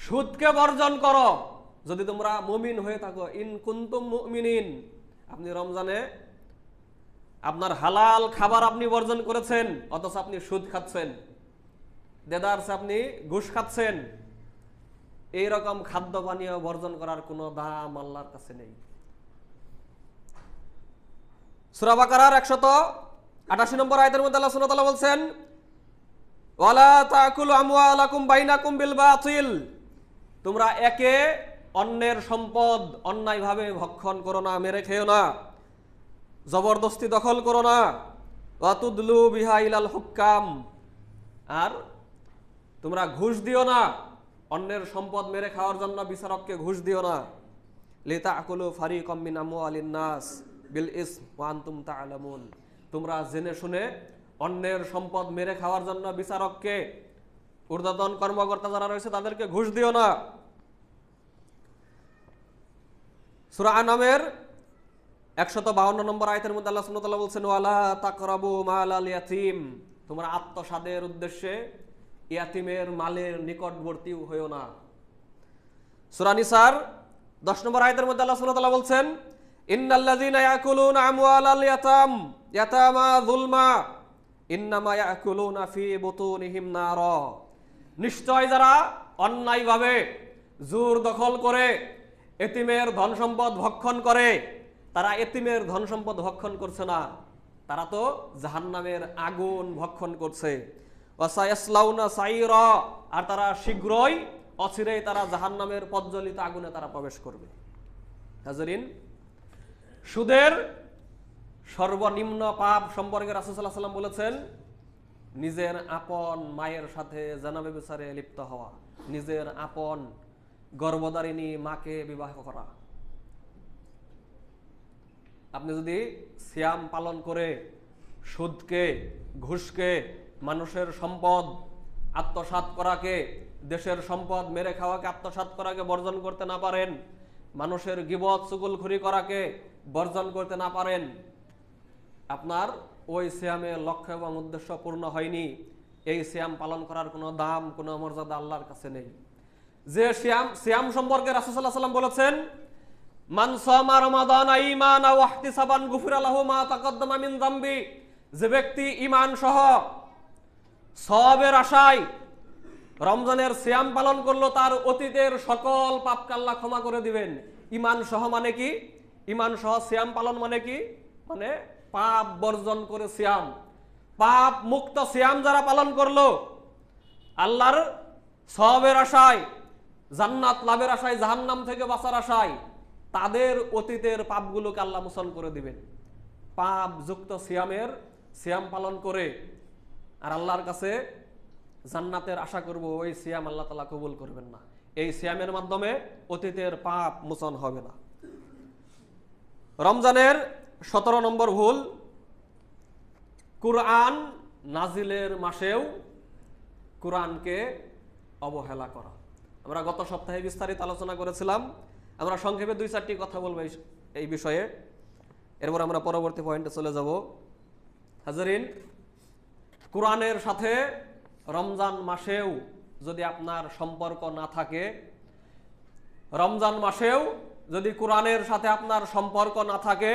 সুদকে বর্জন করো। যদি তোমরা মুমিন হয়ে থাকো, ইন কুনতুম মুমিনিন, আপনি রমজানে আপনার হালাল খাবার আপনি বর্জন করেছেন, অথচ আপনি সুদ খাচ্ছেন, দেদারসে আপনি ঘুষ খাচ্ছেন, এইরকম খাদ্য পানীয় বর্জন করার কোনো দাম আল্লাহর কাছে নেই। সূরা বাকারার 188 নম্বর আয়াতের মধ্যে আল্লাহ সুবহানাহু ওয়া তাআলা বলছেন, ওয়ালা তাকুলু আমওয়ালাকুম বাইনাকুম বিল বাতিল। তোমরা একে অন্যের সম্পদ অন্যায়ভাবে ভক্ষণ করো না, মেরে খেও না। জবরদস্তি দখল করো না, ওয়াতুদলু বিহা ইলাল হুক্কাম, আর তোমরা ঘুষ দিও না, অন্যের সম্পদ মেরে খাওয়ার জন্য বিচারককে ঘুষ দিও না। লিতাকুলু ফারিকাম মিন আমওয়ালিন নাস বিল ইসম ওয়া আনতুম তা'লামুন, তোমরা জেনে শুনে অন্যের সম্পদ মেরে খাওয়ার জন্য বিচারককে, ঊর্ধ্বতন কর্মকর্তা যারা রয়েছে তাদেরকে ঘুষ দিও না। সূরা আনামের 152 নম্বর আয়াতের মধ্যে আল্লাহ সুবহানাহু ওয়া তাআলা বলছেন, ওয়ালা তাকরাবু মালাল ইয়াতীম, তোমরা আত্মসাদের উদ্দেশ্যে ইয়াতিমের মালের নিকটবর্তী হইও না। সূরা নিসার 10 নম্বর আয়াতের মধ্যে আল্লাহ সুবহানাহু ওয়া তাআলা বলছেন, ইন্নাল্লাযীনা ইয়াকুলুনা আমওয়ালাল ইয়াতামা যুলমা ইন্নামা ইয়াকুলুনা ফি বুতুনিহিম নারা, নিশ্চয় যারা অন্যায়ভাবে জোর দখল করে এতিমের ধন সম্পদ ভক্ষণ করে, তারা এতিমের ধন সম্পদ ভক্ষণ করছে না, তারা তো জাহান্নামের আগুন ভক্ষণ করছে। ওয়াসায়াসলাউনা সাইরা, আর তারা শীঘ্রই অচিরেই তারা জাহান্নামের প্রজ্বলিত আগুনে তারা প্রবেশ করবে। হাজরিন, সুদের সর্বনিম্ন পাপ সম্পর্কে রাসূল সাল্লাল্লাহু আলাইহি ওয়াসাল্লাম বলেছেন, নিজের আপন মায়ের সাথে জেনা ব্যভিচারে লিপ্ত হওয়া, নিজের আপন গর্ভধারিণী মাকে বিবাহ করা। আপনি যদি সিয়াম পালন করে সুদকে, ঘুষকে, মানুষের সম্পদ আত্মসাৎ করাকে, দেশের সম্পদ মেরে খাওয়াকে আত্মসাৎ করাকে বর্জন করতে না পারেন, মানুষের গীবত চুগলখুরি করাকে বর্জন করতে না পারেন, আপনার ওই সিয়ামের লক্ষ্য এবং উদ্দেশ্য পূর্ণ হয়নি। এই সিয়াম পালন করার কোনো দাম, কোনো মর্যাদা আল্লাহর কাছে নেই। যে সিয়াম সম্পর্কে রাসূল সাল্লাল্লাহু আলাইহি ওয়াসাল্লাম বলেছেন, মান সামা রমাদান ঈমানান ওয়া ইহতিসাবান গুফিরা লাহু মা তাকাদ্দামা মিন যামবি, যে ব্যক্তি ঈমান সহ সওয়াবের আশায় রমজানের সিয়াম পালন করলো, তার অতীতের সকল পাপকে আল্লাহ ক্ষমা করে দিবেন। ঈমান সহ মানে কি? ঈমান সহ সিয়াম পালন মানে কি? মানে পাপ বর্জন করে সিয়াম, পাপ মুক্ত সিয়াম যারা পালন করলো, আল্লাহর সওয়াবের আশায়, জান্নাত লাভের আশায়, জাহান্নাম থেকে বাঁচার আশায়, তাদের অতীতের পাপগুলোকে আল্লাহ মোচন করে দিবেন। পাপ যুক্ত সিয়াম পালন করে আর আল্লাহর কাছে জান্নাতের আশা করব, ওই সিয়াম আল্লাহ তাআলা কবুল করবেন না। এই সিয়ামের মাধ্যমে অতীতের পাপ মোচন হবে না। রমজানের 17 নম্বর ভুল, কুরআন নাজিলের মাসেও কুরআনকে অবহেলা করা। আমরা গত সপ্তাহে বিস্তারিত আলোচনা করেছিলাম, আমরা সংক্ষেপে 2-4টি কথা বলবো এই বিষয়ে, এরপর আমরা পরবর্তী পয়েন্টে চলে যাব। হাজরিন, কুরআনের সাথে রমজান মাসেও যদি আপনার সম্পর্ক না থাকে, রমজান মাসেও যদি কুরআনের সাথে আপনার সম্পর্ক না থাকে,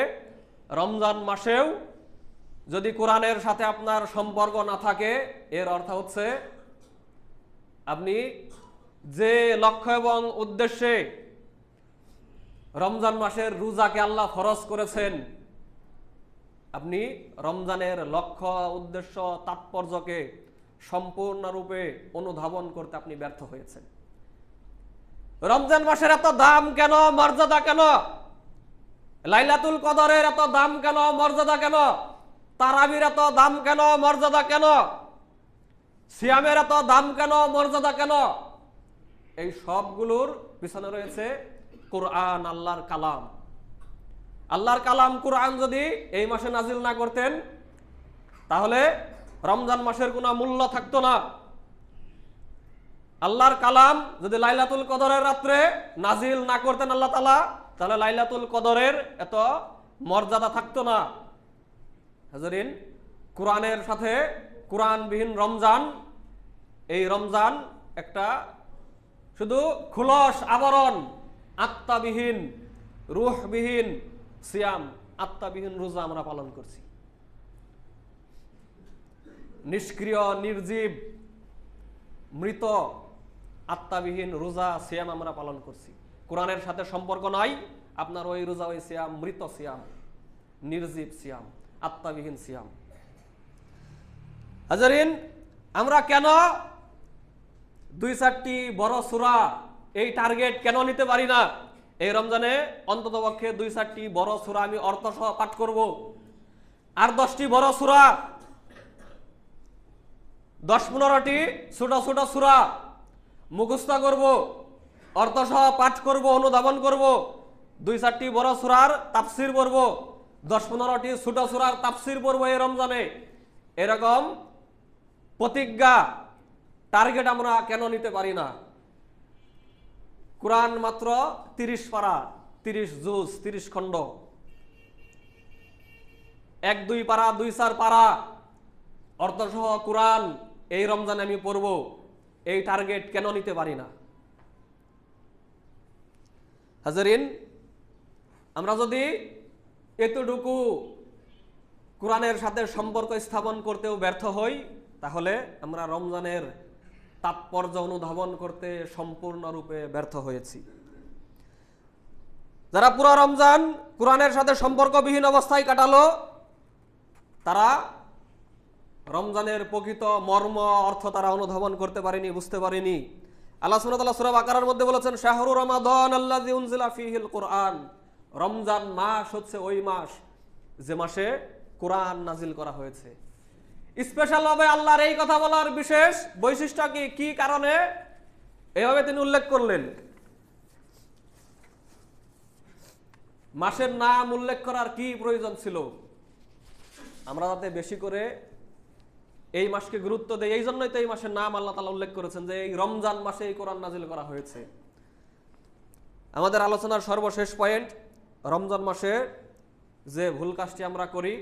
রমজান মাসেও যদি কুরআনের সাথে আপনার সম্পর্ক না থাকে, এর অর্থ হচ্ছে আপনি যে লক্ষ্য এবং উদ্দেশ্যে রমজান মাসের রোজাকে আল্লাহ ফরজ করেছেন, আপনি রমজানের লক্ষ্য, উদ্দেশ্য, তাৎপর্যকে সম্পূর্ণরূপে অনুধাবন করতে আপনি ব্যর্থ হয়েছেন। রমজান মাসের এত দাম কেন, মর্যাদা কেন? লাইলাতুল কদরের এত দাম কেন, মর্যাদা কেন? তারাবির এত দাম কেন, মর্যাদা কেন? সিয়ামের এত দাম কেন, মর্যাদা কেন? এই সবগুলোর পিছনে রয়েছে কুরআন, আল্লাহর কালাম। আল্লাহর কালাম কুরআন যদি এই মাসে নাজিল না করতেন, তাহলে রমজান মাসের কোনো মূল্য থাকতো না। আল্লাহর কালাম যদি লাইলাতুল কদরের রাত্রে নাজিল না করতেন আল্লাহ তাআলা, তাহলে লাইলাতুল কদরের এত মর্যাদা থাকতো না। হাজরিন, কুরআনের সাথে কুরআনবিহীন রমজান, এই রমজান একটা শুধু খুলস আবরণ, আত্মাবিহীন, রূহবিহীন সিয়াম, আত্মাবিহীন রোজা আমরা পালন করছি। নিষ্ক্রিয়, নির্জীব, মৃত, আত্মাবিহীন রোজা, সিয়াম আমরা পালন করছি। কোরআনের সাথে সম্পর্ক নাই, আপনার ওই রোজা, ওই সিয়াম মৃত সিয়াম, নির্জীব সিয়াম, আত্মাবিহীন সিয়াম। হাজারিন, আমরা কেন 2-4টি বড় সূরা, এই টার্গেট কেন নিতে পারি না? এই রমজানে অন্ততপক্ষে 2-4টি বড় সূরা আমি অর্থ সহ পাঠ করব, আর 10টি বড় সূরা, 10-15টি ছোট ছোট সূরা মুখস্থ করব, অর্থসহ পাঠ করব, অনুধাবন করব, 2-4টি বড় সূরার তাফসীর পড়ব, 10-15টি ছোট সূরার তাফসীর পড়ব এই রমজানে। এরকম প্রতিজ্ঞা, টার্গেট আমরা কেন নিতে পারি না? কোরআন মাত্র 30 পারা, 30 জুজ, 30 খণ্ড, 1-2 পারা, 2-4 পারা অর্থসহ কোরআন এই রমজানে আমি পড়ব, এই টার্গেট কেন নিতে পারি না? হাজারিন, আমরা যদি এতটুকু কোরআনের সাথে সম্পর্ক স্থাপন করতেও ব্যর্থ হই, তাহলে আমরা রমজানের তাৎপর্য অনুধাবন করতে সম্পূর্ণরূপে ব্যর্থ হয়েছি। যারা পুরো রমজান কোরআনের সাথে সম্পর্কবিহীন অবস্থায় কাটালো, তারা রমজানের প্রকৃত মর্ম অর্থ তারা অনুধাবন করতে পারেনি, বুঝতে পারেনি। আল্লাহ সুবহানাহু ওয়া তাআলা সূরা বাকারার মধ্যে বলেছেন, শাহরু রমাদান আল্লাযী উনজিলা ফীহিল কুরআন, রমজান মাস হচ্ছে ওই মাস যে মাসে কোরআন নাজিল করা হয়েছে। স্পেশাল ভাবে আল্লাহর এই কথা বলার বিশেষ বৈশিষ্ট্য কি, কি কারণে এভাবে তিনি উল্লেখ করলেন? মাসের নাম উল্লেখ করার কি প্রয়োজন ছিল? আমরা যাতে বেশি করে এই মাসকে গুরুত্ব দেয়, এই জন্যই তো এই মাসের নাম আল্লাহ তাআলা উল্লেখ করেছেন যে এই রমজান মাসে এই কোরআন নাজিল করা হয়েছে। আমাদের আলোচনার সর্বশেষ পয়েন্ট, রমজান মাসে যে ভুল কাজটি আমরা করি,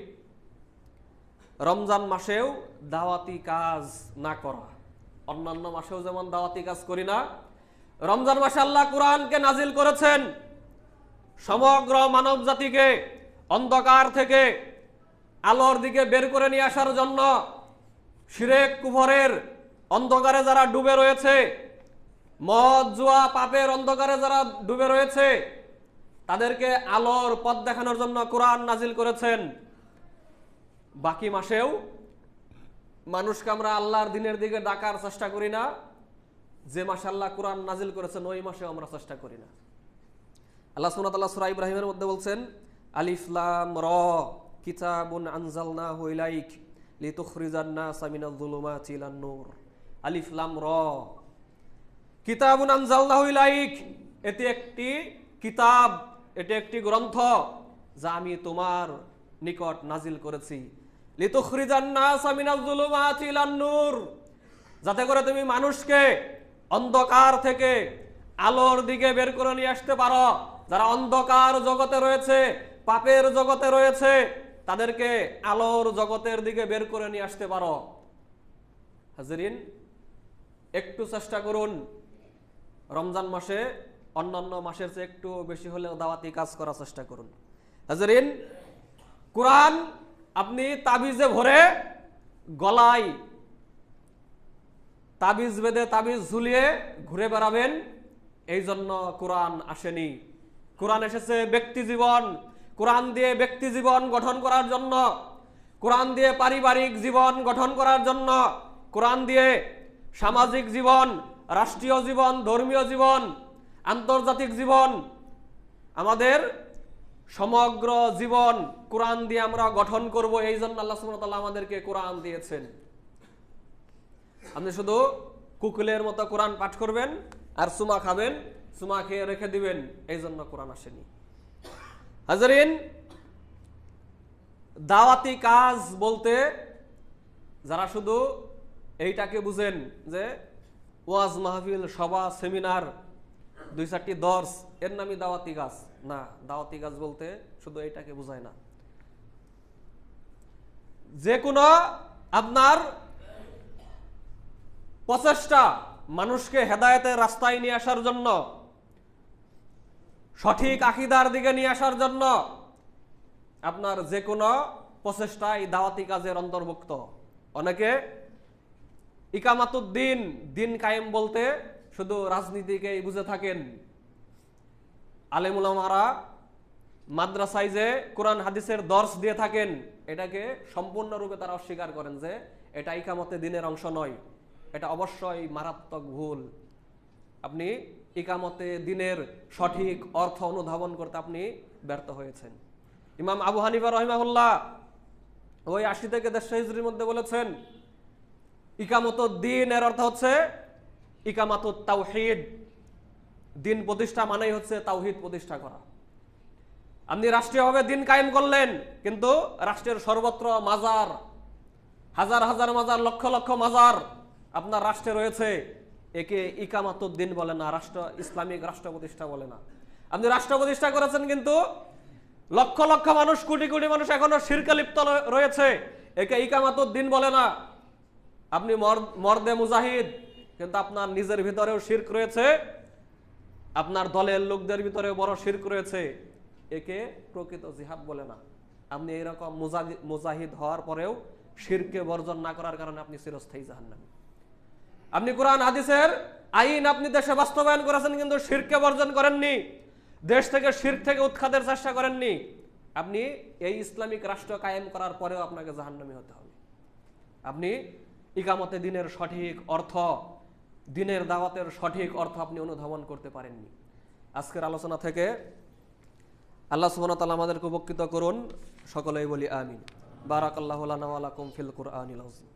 রমজান মাসেও দাওয়াতি কাজ না করা। অন্যান্য মাসেও যেমন দাওয়াতি কাজ করি না, রমজান মাসে আল্লাহ কোরআনকে নাজিল করেছেন সমগ্র মানব জাতিকে অন্ধকার থেকে আলোর দিকে বের করে নিয়ে আসার জন্য। শিরক কুফরের অন্ধকারে যারা ডুবে রয়েছে, মদ জুয়া পাপের অন্ধকারে যারা ডুবে রয়েছে, তাদেরকে আলোর পথ দেখানোর জন্য কোরআন নাজিল করেছেন। বাকি মাসেও মানুষকে আমরা আল্লাহর দিনের দিকে ডাকার চেষ্টা করি না, যে মাসে আল্লাহ কোরআন নাজিল করেছেন ওই মাসেও আমরা চেষ্টা করি না। আল্লাহ সুবহানাহু ওয়া তাআলা সূরা ইব্রাহিমের মধ্যে বলছেন, আলিফ লাম র কিতাবুন আনজালনাহু ইলাইক লিতুখরিজান নাসা মিনাজ যুলুমাতি ইলান নূর। আলিফ লাম র কিতাবুন আনজালনাহু ইলাইক, এটি একটি কিতাব, এটি একটি গ্রন্থ যা আমি তোমার নিকট নাজিল করেছি। লিতুখরিজান নাসা মিনাজ যুলুমাতি ইলান নূর, যাতে করে তুমি মানুষকে অন্ধকার থেকে আলোর দিকে বের করে নিয়ে আসতে পারো। যারা অন্ধকার জগতে রয়েছে, পাপের জগতে রয়েছে, তাদেরকে আলোর জগতের দিকে বের করে নিয়ে আসতে পারো। হাজিরিন, একটু চেষ্টা করুন রমজান মাসে অন্যান্য মাসের চেয়ে একটু বেশি হলেও দাওয়াতি কাজ করার চেষ্টা করুন। হাজিরিন, কোরআন আপনি তাবিজে ভরে গলায় তাবিজ বেঁধে তাবিজ ঝুলিয়ে ঘুরে বেড়াবেন, এই জন্য কোরআন আসেনি। কোরআন এসেছে ব্যক্তি জীবন, কোরআন দিয়ে ব্যক্তি জীবন গঠন করার জন্য, কোরআন দিয়ে পারিবারিক জীবন গঠন করার জন্য, কোরআন দিয়ে সামাজিক জীবন, রাষ্ট্রীয় জীবন, ধর্মীয় জীবন, আন্তর্জাতিক জীবন, আমাদের সমগ্র জীবন কোরআন দিয়ে আমরা গঠন করব। এই জন্য আল্লাহ সুবহানাহু ওয়া তাআলা আমাদেরকে কোরআন দিয়েছেন। আপনি শুধু কুকুলের মতো কোরআন পাঠ করবেন আর সুমা খাবেন, সুমা খেয়ে রেখে দিবেন, এই জন্য কোরআন আসেনি। হাজারিন, দাওয়াতি কাজ বলতে যারা শুধু এইটাকে বুঝেন যে ওয়াজ মাহফিল, সভা, সেমিনার, 2-4টি দর্স, এর নামই দাওয়াতি কাজ না। দাওয়াতি কাজ বলতে শুধু এইটাকে বোঝায় না। যে কোনো আপনার প্রচেষ্টা মানুষকে হেদায়েতের রাস্তায় নিয়ে আসার জন্য, সঠিক আকীদার দিকে নিয়ে আসার জন্য, আপনার যে কোনো প্রচেষ্টাই দাওয়াতি কাজের অন্তর্ভুক্ত। অনেকে ইকামাতুদ্দিন, দিন কায়েম বলতে শুধু রাজনীতিকেই বুঝে থাকেন। আলেম উলামারা মাদ্রাসায় যে কোরআন হাদিসের দর্স দিয়ে থাকেন, এটাকে সম্পূর্ণরূপে তারা অস্বীকার করেন যে এটা ইকামতে দিনের অংশ নয়। এটা অবশ্যই মারাত্মক ভুল। আপনি ইকামতে দিনের সঠিক অর্থ অনুধাবন করতে আপনি ব্যর্থ হয়েছেন। ইমাম আবু হানিফা রাহিমাহুল্লাহ ওই 80 থেকে 150 হিজরির মধ্যে বলেছেন ইকামতুদ দ্বীন এর অর্থ হচ্ছে ইকামাতুত তাওহীদ। দিন প্রতিষ্ঠা মানেই হচ্ছে তাওহীদ প্রতিষ্ঠা করা। আপনি রাষ্ট্রীয়ভাবে দিন কায়েম করলেন, কিন্তু রাষ্ট্রের সর্বত্র মাজার, হাজার হাজার মাজার, লক্ষ লক্ষ মাজার আপনার রাষ্ট্রে রয়েছে, একে ইকামাতুদ দ্বীন বলে না, ইসলামিক রাষ্ট্র প্রতিষ্ঠা বলে না। আপনি রাষ্ট্র প্রতিষ্ঠা করেছেন, কিন্তু লক্ষ লক্ষ মানুষ, কোটি কোটি মানুষ এখনো শিরকে লিপ্ত রয়েছে, একে ইকামাতুদ দ্বীন বলে না। আপনি মর্দে মুজাহিদ, কিন্তু আপনার নিজের ভিতরেও শিরক রয়েছে, আপনার দলের লোকদের ভিতরেও বড় শিরক রয়েছে, একে প্রকৃত জিহাদ বলে না। আপনি এইরকম মুজাহিদ হওয়ার পরেও শিরকে বর্জন না করার কারণে আপনি চিরস্থায়ী জাহান্নামী। আপনি কোরআন হাদিসের আইন আপনি দেশে বাস্তবায়ন করেছেন, কিন্তু শিরকে বর্জন করেননি, দেশ থেকে শিরক থেকে উৎখাতের চেষ্টা করেননি। আপনি এই ইসলামিক রাষ্ট্র কায়েম করার পরেও আপনাকে জাহান্নামী হতে হবে। আপনি ইকামতে দিনের সঠিক অর্থ, দিনের দাওয়াতের সঠিক অর্থ আপনি অনুধাবন করতে পারেননি। আজকের আলোচনা থেকে আল্লাহ সুবহানাহু ওয়া তাআলা আমাদেরকে উপকৃত করুন। সকলেই বলি আমিন। বারাকাল্লাহু লানা ওয়া লাকুম ফিল কুরআনিল আযীম।